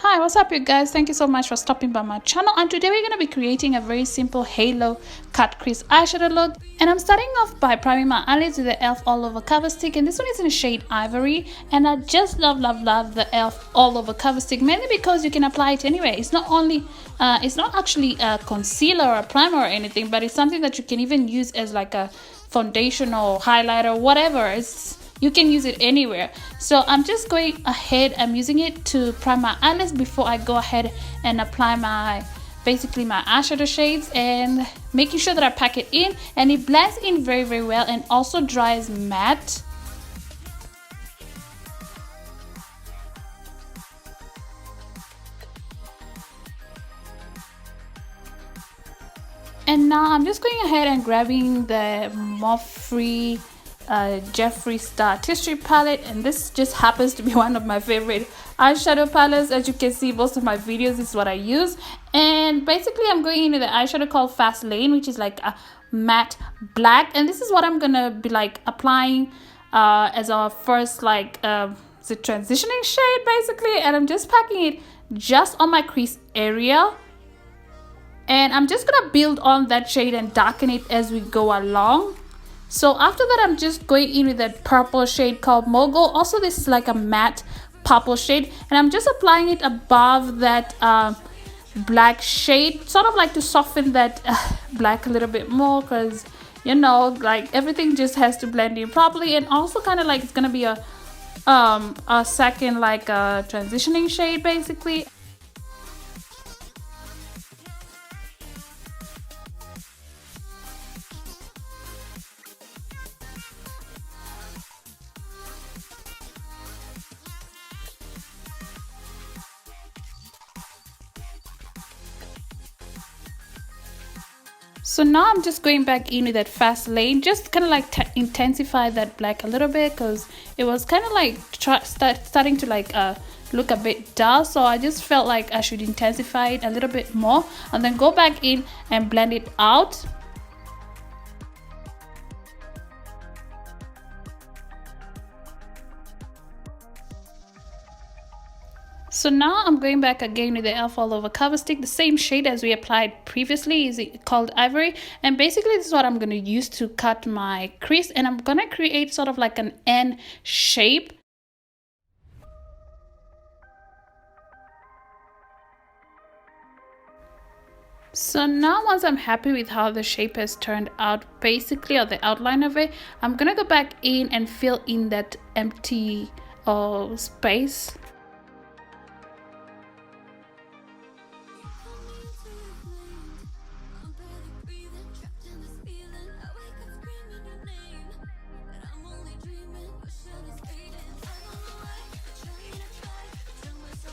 Hi, what's up you guys? Thank you so much for stopping by my channel, and today we're going to be creating a very simple halo cut crease eyeshadow look. And I'm starting off by priming my eyelids with the e.l.f. all over cover stick, and this one is in the shade Ivory, and I just love the e.l.f. all over cover stick, mainly because you can apply it anywhere. It's not actually a concealer or a primer or anything, but it's something that you can even use as like a foundation or highlighter, whatever. You can use it anywhere. So I'm just going ahead, I'm using it to prime my eyelids before I go ahead and apply my eyeshadow shades, and making sure that I pack it in and it blends in very well and also dries matte. And now I'm just going ahead and grabbing the free Jefree Star Artistry palette, and this just happens to be one of my favorite eyeshadow palettes. As you can see, most of my videos is what I use, and basically I'm going into the eyeshadow called Fast Lane, which is like a matte black, and this is what I'm gonna be like applying as our first the transitioning shade basically. And I'm just packing it just on my crease area, and I'm just gonna build on that shade and darken it as we go along. So after that, I'm just going in with that purple shade called Mogul. Also, this is like a matte purple shade, and I'm just applying it above that black shade, sort of like to soften that black a little bit more, because you know, like everything just has to blend in properly, and also kind of like it's gonna be a second like a transitioning shade basically. So now I'm just going back in with that Fast Lane, just kind of like intensify that black a little bit, because it was kind of like starting to like look a bit dull. So I just felt like I should intensify it a little bit more and then go back in and blend it out. So now I'm going back again with the e.l.f. all over cover stick, the same shade as we applied previously, is called Ivory, and basically this is what I'm going to use to cut my crease, and I'm going to create sort of like an N shape. So now once I'm happy with how the shape has turned out basically, or the outline of it, I'm going to go back in and fill in that empty space.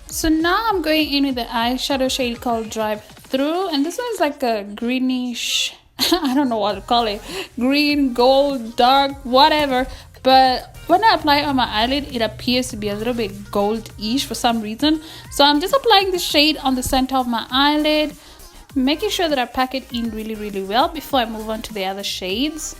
So now I'm going in with the eyeshadow shade called Drive Through, and this one is like a greenish I don't know what to call it, green, gold, dark, whatever, but when I apply it on my eyelid it appears to be a little bit gold-ish for some reason. So I'm just applying the shade on the center of my eyelid, making sure that I pack it in really well before I move on to the other shades.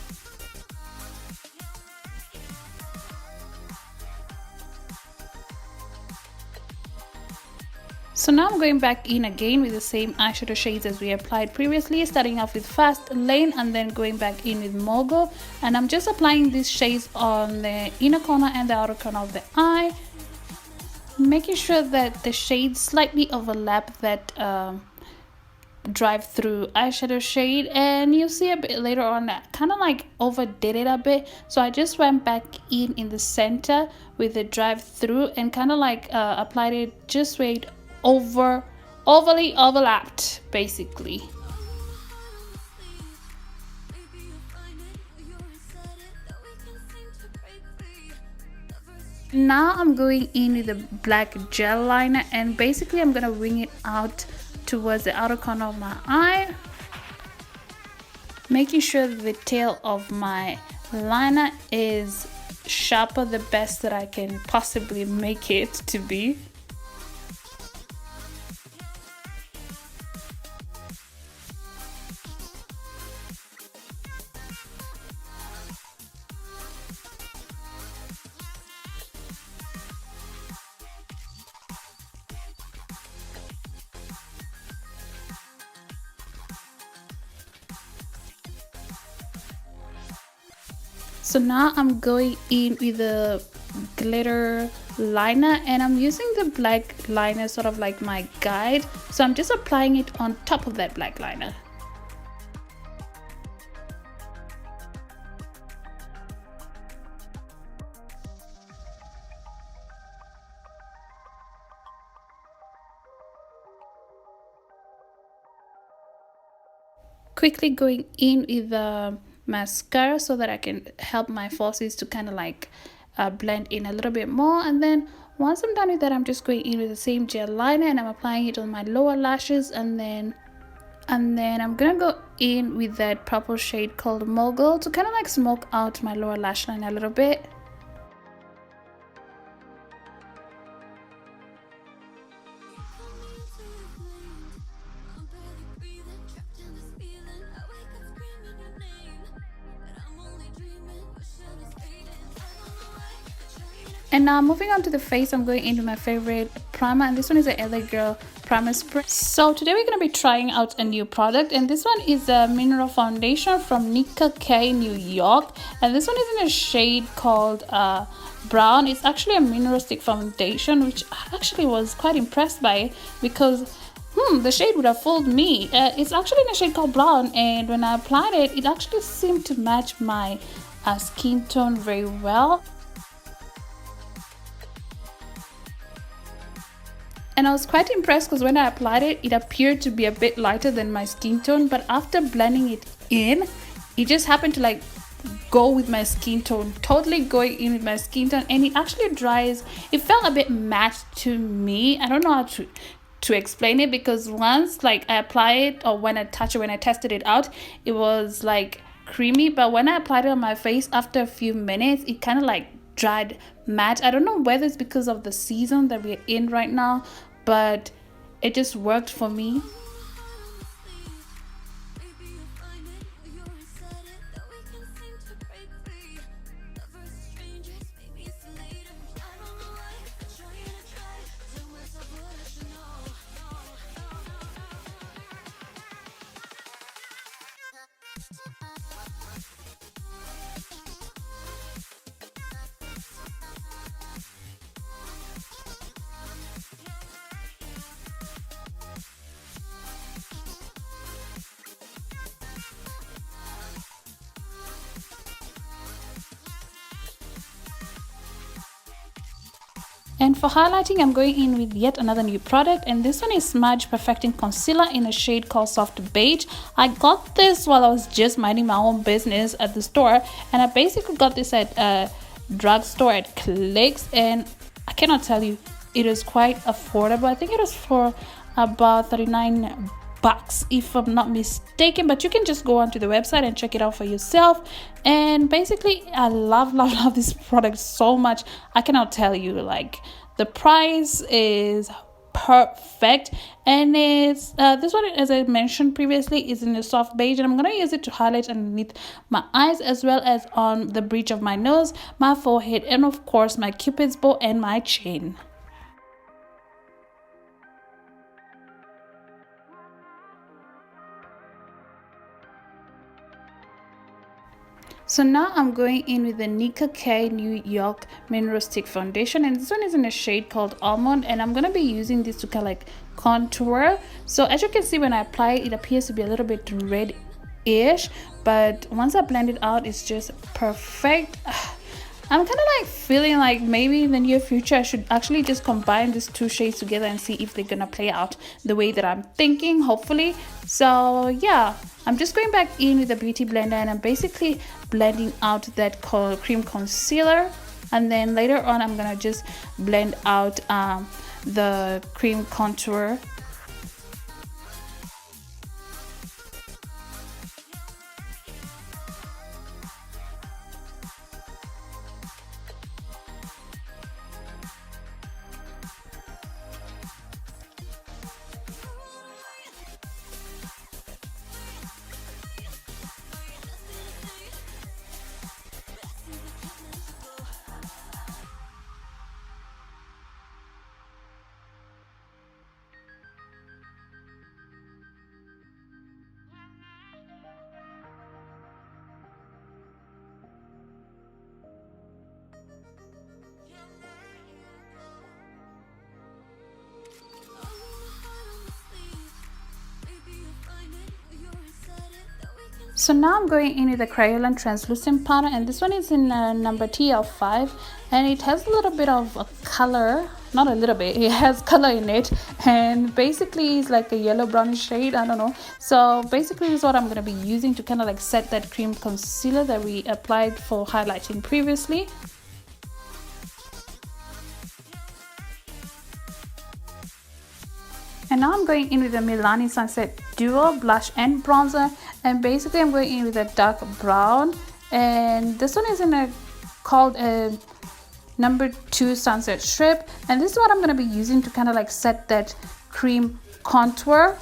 So now I'm going back in again with the same eyeshadow shades as we applied previously, starting off with Fast Lane and then going back in with Mogul, and I'm just applying these shades on the inner corner and the outer corner of the eye, making sure that the shades slightly overlap that Drive Through eyeshadow shade. And you'll see a bit later on that kind of like overdid it a bit, so I just went back in the center with the Drive Through and kind of like applied it just where it overly overlapped basically. Now I'm going in with the black gel liner, and basically I'm gonna wing it out towards the outer corner of my eye, making sure that the tail of my liner is sharper the best that I can possibly make it to be. So now I'm going in with the glitter liner, and I'm using the black liner sort of like my guide. So I'm just applying it on top of that black liner. Quickly going in with the mascara so that I can help my falsies to kind of like blend in a little bit more. And then once I'm done with that, I'm just going in with the same gel liner and I'm applying it on my lower lashes, and then I'm gonna go in with that purple shade called Mogul to kind of like smoke out my lower lash line a little bit. And now moving on to the face, I'm going into my favorite primer, and this one is a LA Girl Primer Spray. So today we're going to be trying out a new product, and this one is a mineral foundation from Nicka K New York, and this one is in a shade called brown. It's actually a mineralistic foundation, which I actually was quite impressed by because the shade would have fooled me. It's actually in a shade called brown, and when I applied it, it actually seemed to match my skin tone very well. And I was quite impressed because when I applied it, it appeared to be a bit lighter than my skin tone, but after blending it in, it just happened to like go with my skin tone, totally going in with my skin tone, and it actually dries. It felt a bit matte to me. I don't know how to explain it, because once like I apply it, or when I touch it, when I tested it out, it was like creamy, but when I applied it on my face after a few minutes, it kind of like dried matte. I don't know whether it's because of the season that we're in right now, but it just worked for me. And for highlighting, I'm going in with yet another new product, and this one is Smudge Perfecting Concealer in a shade called Soft Beige. I got this while I was just minding my own business at the store, and I basically got this at a drugstore at Clicks, and I cannot tell you, it is quite affordable. I think it was for about 39 bucks if I'm not mistaken, but you can just go onto the website and check it out for yourself. And basically I love this product so much. I cannot tell you, like, the price is perfect, and it's this one, as I mentioned previously, is in a soft beige, and I'm gonna use it to highlight underneath my eyes, as well as on the bridge of my nose, my forehead, and of course my cupid's bow and my chin. So now I'm going in with the Nicka K New York Mineral Stick Foundation, and this one is in a shade called Almond, and I'm going to be using this to kind of like contour. So as you can see, when I apply it, it appears to be a little bit red-ish, but once I blend it out, it's just perfect. I'm kind of like feeling like maybe in the near future I should actually just combine these two shades together and see if they're gonna play out the way that I'm thinking, hopefully. So yeah, I'm just going back in with the beauty blender, and I'm basically blending out that cream concealer, and then later on I'm gonna just blend out the cream contour. So now I'm going in with the Kryolan translucent powder, and this one is in number TL5, and it has a little bit of a color, not a little bit, it has color in it, and basically it's like a yellow brownish shade, I don't know. So basically this is what I'm going to be using to kind of like set that cream concealer that we applied for highlighting previously. And now I'm going in with the Milani Sunset Duo blush and bronzer, and basically I'm going in with a dark brown, and this one is in a called a number 2 Sunset Strip, and this is what I'm going to be using to kind of like set that cream contour.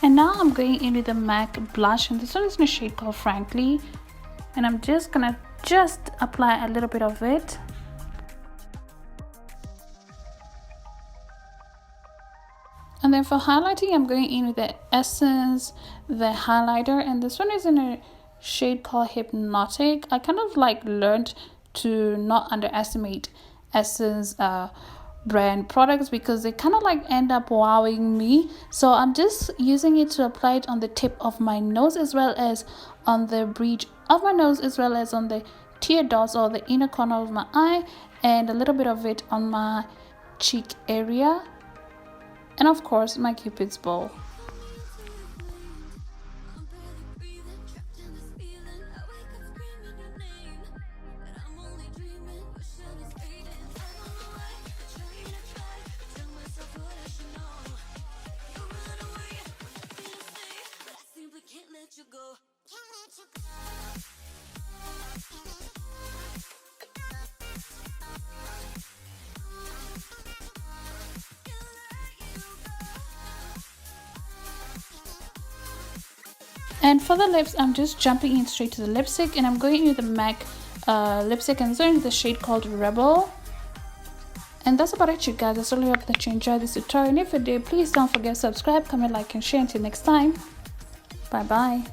And now I'm going in with the MAC blush, and this one is in a shade called Frankly, and I'm just gonna apply a little bit of it. And then for highlighting, I'm going in with the Essence, the highlighter, and this one is in a shade called Hypnotic. I kind of like learned to not underestimate Essence brand products because they kind of like end up wowing me. So I'm just using it to apply it on the tip of my nose, as well as on the bridge of my nose, as well as on the tear dots or the inner corner of my eye, and a little bit of it on my cheek area, and of course my Cupid's bow. And for the lips, I'm just jumping in straight to the lipstick, and I'm going in with the MAC lipstick, and this is the shade called Rebel. And that's about it, you guys. I really hope that you enjoyed this tutorial, and if you did, please don't forget to subscribe, comment, like, and share. Until next time, bye bye.